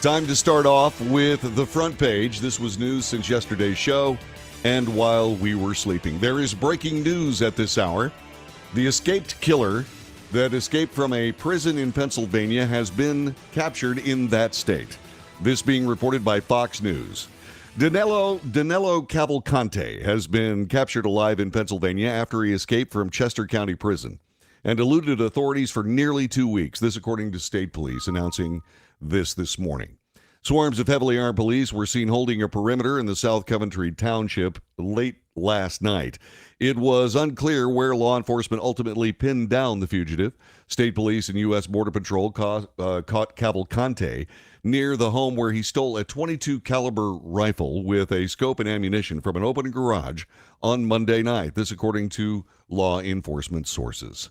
Time to start off with the front page. This was news since yesterday's show and while we were sleeping. There is breaking news at this hour. The escaped killer that escaped from a prison in Pennsylvania has been captured in that state. This being reported by Fox News. Danelo Cavalcante has been captured alive in Pennsylvania after he escaped from Chester County Prison and eluded authorities for nearly 2 weeks. This according to state police announcing this morning. Swarms of heavily armed police were seen holding a perimeter in the South Coventry Township late last night. It was unclear where law enforcement ultimately pinned down the fugitive. State police and U.S. Border Patrol caught Cavalcante near the home where he stole a .22 caliber rifle with a scope and ammunition from an open garage on Monday night. This according to law enforcement sources.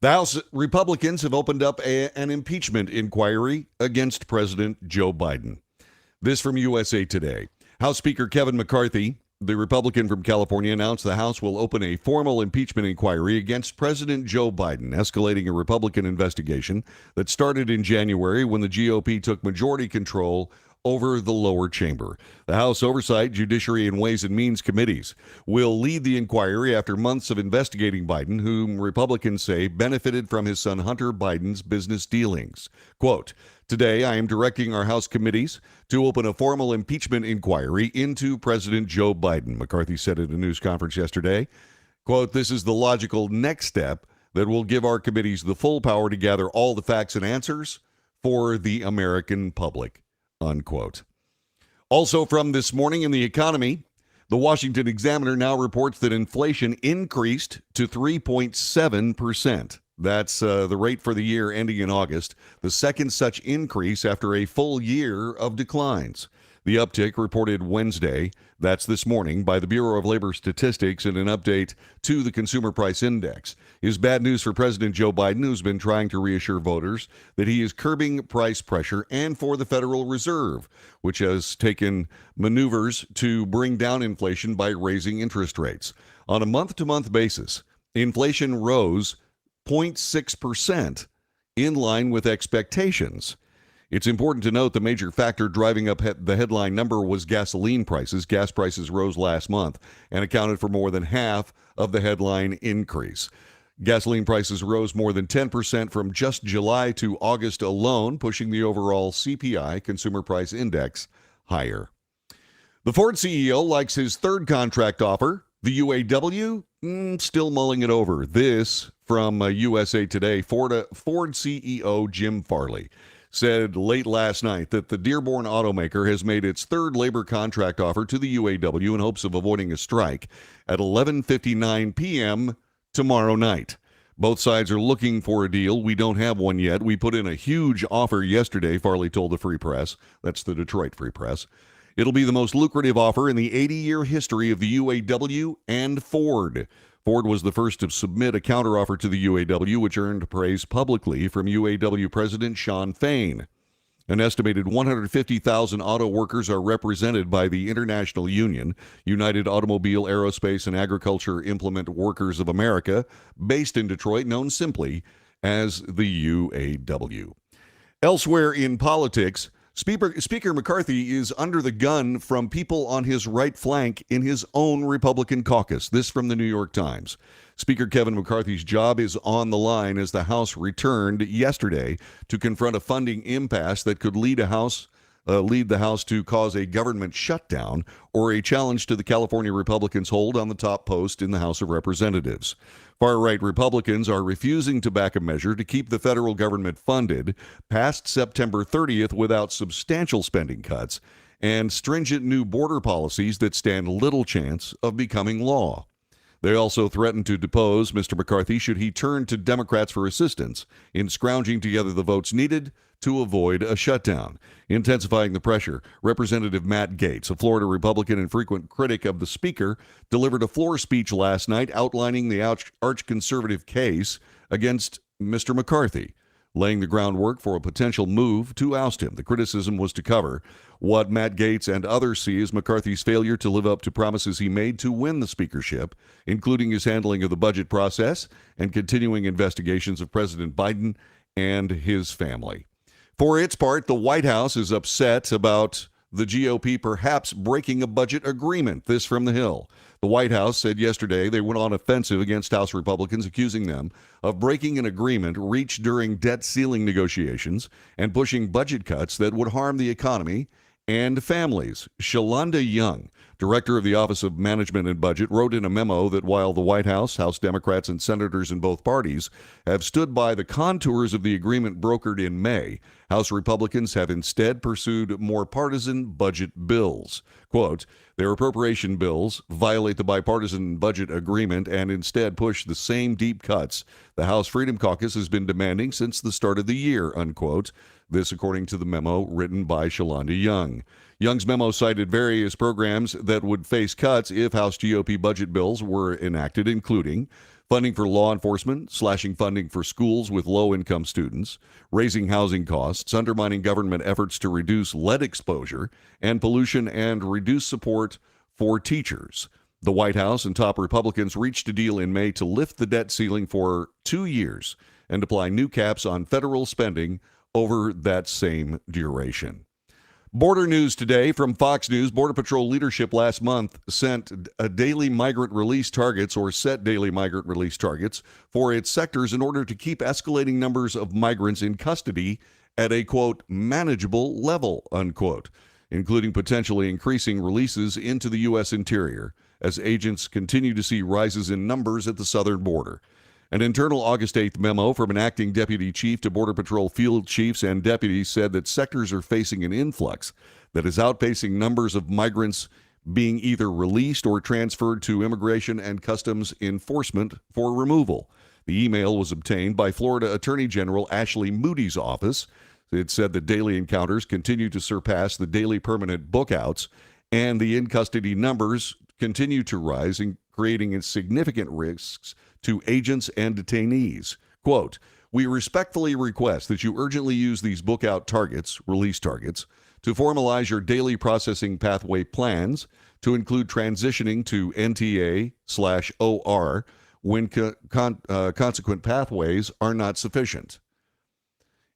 The House Republicans have opened up an impeachment inquiry against President Joe Biden. This from USA Today. House Speaker Kevin McCarthy, the Republican from California, announced the House will open a formal impeachment inquiry against President Joe Biden, escalating a Republican investigation that started in January when the GOP took majority control over the lower chamber. The House Oversight, Judiciary, and Ways and Means committees will lead the inquiry after months of investigating Biden, whom Republicans say benefited from his son Hunter Biden's business dealings. Quote, "Today, I am directing our House committees to open a formal impeachment inquiry into President Joe Biden," McCarthy said at a news conference yesterday. Quote, "This is the logical next step that will give our committees the full power to gather all the facts and answers for the American public." Unquote. Also from this morning in the economy, the Washington Examiner now reports that inflation increased to 3.7%. That's the rate for the year ending in August, the second such increase after a full year of declines. The uptick reported Wednesday, that's this morning, by the Bureau of Labor Statistics in an update to the Consumer Price Index, is bad news for President Joe Biden, who's been trying to reassure voters that he is curbing price pressure, and for the Federal Reserve, which has taken maneuvers to bring down inflation by raising interest rates. On a month-to-month basis, inflation rose 0.6%, in line with expectations. It's important to note the major factor driving up the headline number was gasoline prices. Gas prices rose last month and accounted for more than half of the headline increase. Gasoline prices rose more than 10% from just July to August alone, pushing the overall CPI, Consumer Price Index, higher. The Ford CEO likes his third contract offer. The UAW, still mulling it over. This from USA Today. Ford CEO Jim Farley said late last night that the Dearborn automaker has made its third labor contract offer to the UAW in hopes of avoiding a strike at 11:59 p.m. tomorrow night. Both sides are looking for a deal. We don't have one yet. We put in a huge offer yesterday, Farley told the Free Press. That's the Detroit Free Press. It'll be the most lucrative offer in the 80-year history of the UAW and Ford. Ford was the first to submit a counteroffer to the UAW, which earned praise publicly from UAW President Shawn Fain. An estimated 150,000 auto workers are represented by the international union, United Automobile, Aerospace, and Agriculture Implement Workers of America, based in Detroit, known simply as the UAW. Elsewhere in politics, Speaker McCarthy is under the gun from people on his right flank in his own Republican caucus. This from the New York Times. Speaker Kevin McCarthy's job is on the line as the House returned yesterday to confront a funding impasse that could lead the House to cause a government shutdown or a challenge to the California Republicans' hold on the top post in the House of Representatives. Far-right Republicans are refusing to back a measure to keep the federal government funded past September 30th without substantial spending cuts and stringent new border policies that stand little chance of becoming law. They also threatened to depose Mr. McCarthy should he turn to Democrats for assistance in scrounging together the votes needed to avoid a shutdown. Intensifying the pressure, Representative Matt Gaetz, a Florida Republican and frequent critic of the Speaker, delivered a floor speech last night outlining the arch-conservative case against Mr. McCarthy, laying the groundwork for a potential move to oust him. The criticism was to cover what Matt Gaetz and others see as McCarthy's failure to live up to promises he made to win the speakership, including his handling of the budget process and continuing investigations of President Biden and his family. For its part, the White House is upset about the GOP perhaps breaking a budget agreement. This from the Hill. The White House said yesterday they went on offensive against House Republicans, accusing them of breaking an agreement reached during debt ceiling negotiations and pushing budget cuts that would harm the economy and families. Shalonda Young, director of the Office of Management and Budget, wrote in a memo that while the White House, House Democrats, and senators in both parties have stood by the contours of the agreement brokered in May, House Republicans have instead pursued more partisan budget bills. Quote, their appropriation bills violate the bipartisan budget agreement and instead push the same deep cuts the House Freedom Caucus has been demanding since the start of the year, unquote. This according to the memo written by Shalonda Young. Young's memo cited various programs that would face cuts if House GOP budget bills were enacted, including funding for law enforcement, slashing funding for schools with low-income students, raising housing costs, undermining government efforts to reduce lead exposure and pollution, and reduce support for teachers. The White House and top Republicans reached a deal in May to lift the debt ceiling for 2 years and apply new caps on federal spending over that same duration. Border news today from Fox News. Border Patrol leadership last month sent daily migrant release targets, or set daily migrant release targets, for its sectors in order to keep escalating numbers of migrants in custody at a, quote, manageable level, unquote, including potentially increasing releases into the U.S. interior as agents continue to see rises in numbers at the southern border. An internal August 8th memo from an acting deputy chief to Border Patrol field chiefs and deputies said that sectors are facing an influx that is outpacing numbers of migrants being either released or transferred to Immigration and Customs Enforcement for removal. The email was obtained by Florida Attorney General Ashley Moody's office. It said that daily encounters continue to surpass the daily permanent bookouts, and the in-custody numbers continue to rise, creating significant risks to agents and detainees. Quote, we respectfully request that you urgently use these bookout targets, release targets, to formalize your daily processing pathway plans to include transitioning to NTA/OR when consequent pathways are not sufficient.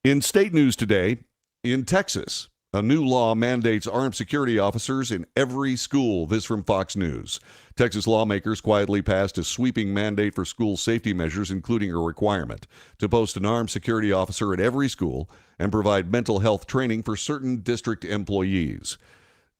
In state news today, in Texas, a new law mandates armed security officers in every school. This from Fox News. Texas lawmakers quietly passed a sweeping mandate for school safety measures, including a requirement to post an armed security officer at every school and provide mental health training for certain district employees.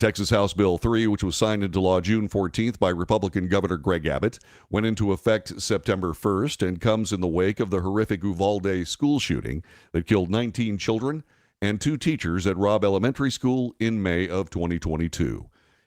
Texas House Bill 3, which was signed into law June 14th by Republican Governor Greg Abbott, went into effect September 1st and comes in the wake of the horrific Uvalde school shooting that killed 19 children and 2 teachers at Robb Elementary School in May of 2022.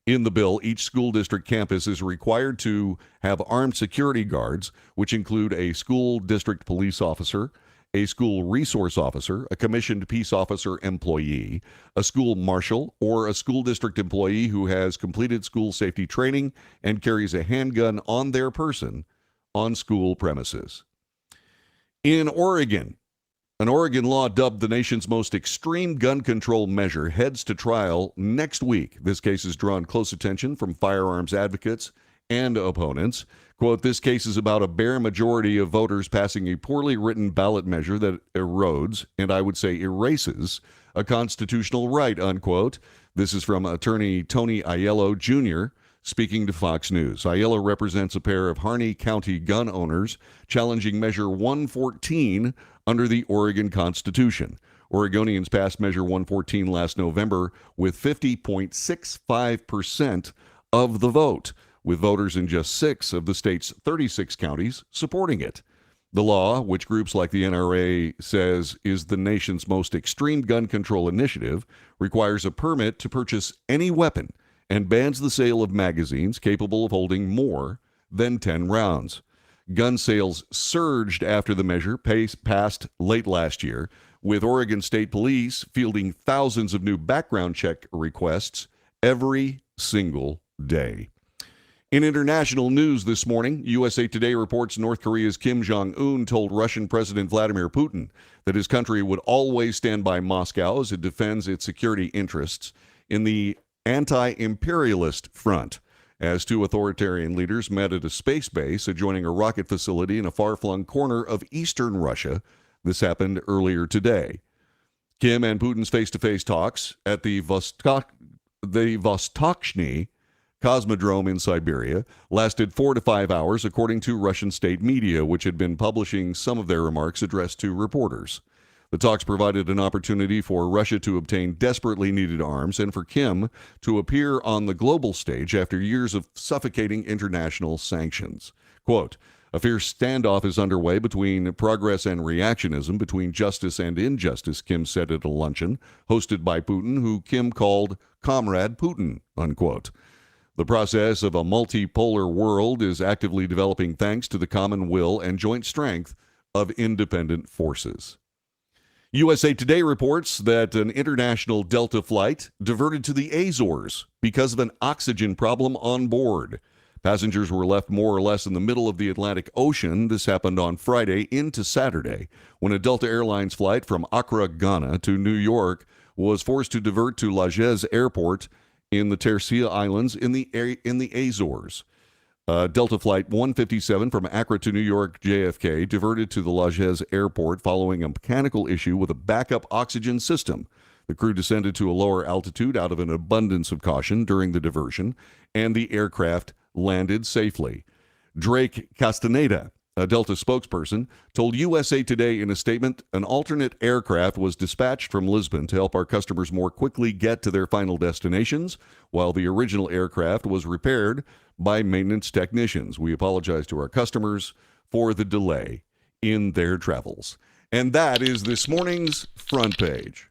In the bill, each school district campus is required to have armed security guards, which include a school district police officer, a school resource officer, a commissioned peace officer employee, a school marshal, or a school district employee who has completed school safety training and carries a handgun on their person on school premises. In Oregon, an Oregon law dubbed the nation's most extreme gun control measure heads to trial next week. This case has drawn close attention from firearms advocates and opponents. Quote, this case is about a bare majority of voters passing a poorly written ballot measure that erodes, and I would say erases, a constitutional right, unquote. This is from attorney Tony Aiello Jr., speaking to Fox News. Aiello represents a pair of Harney County gun owners challenging Measure 114 under the Oregon Constitution. Oregonians passed Measure 114 last November with 50.65% of the vote, with voters in just 6 of the state's 36 counties supporting it. The law, which groups like the NRA says is the nation's most extreme gun control initiative, requires a permit to purchase any weapon and bans the sale of magazines capable of holding more than 10 rounds. Gun sales surged after the measure passed late last year, with Oregon State Police fielding thousands of new background check requests every single day. In international news this morning, USA Today reports North Korea's Kim Jong-un told Russian President Vladimir Putin that his country would always stand by Moscow as it defends its security interests in the anti-imperialist front, as 2 authoritarian leaders met at a space base adjoining a rocket facility in a far-flung corner of eastern Russia. This happened earlier today. Kim and Putin's face-to-face talks at the Vostochny Cosmodrome in Siberia lasted 4 to 5 hours, according to Russian state media, which had been publishing some of their remarks addressed to reporters. The talks provided an opportunity for Russia to obtain desperately needed arms and for Kim to appear on the global stage after years of suffocating international sanctions. Quote, a fierce standoff is underway between progress and reactionism, between justice and injustice, Kim said at a luncheon hosted by Putin, who Kim called Comrade Putin, unquote. The process of a multipolar world is actively developing thanks to the common will and joint strength of independent forces. USA Today reports that an international Delta flight diverted to the Azores because of an oxygen problem on board. Passengers were left more or less in the middle of the Atlantic Ocean. This happened on Friday into Saturday, when a Delta Airlines flight from Accra, Ghana to New York was forced to divert to Lajes Airport in the Terceira Islands in the Azores. Delta Flight 157 from Accra to New York JFK diverted to the Lajes Airport following a mechanical issue with a backup oxygen system. The crew descended to a lower altitude out of an abundance of caution during the diversion, and the aircraft landed safely. Drake Castaneda, a Delta spokesperson, told USA Today in a statement, an alternate aircraft was dispatched from Lisbon to help our customers more quickly get to their final destinations, while the original aircraft was repaired by maintenance technicians. We apologize to our customers for the delay in their travels. And that is this morning's front page.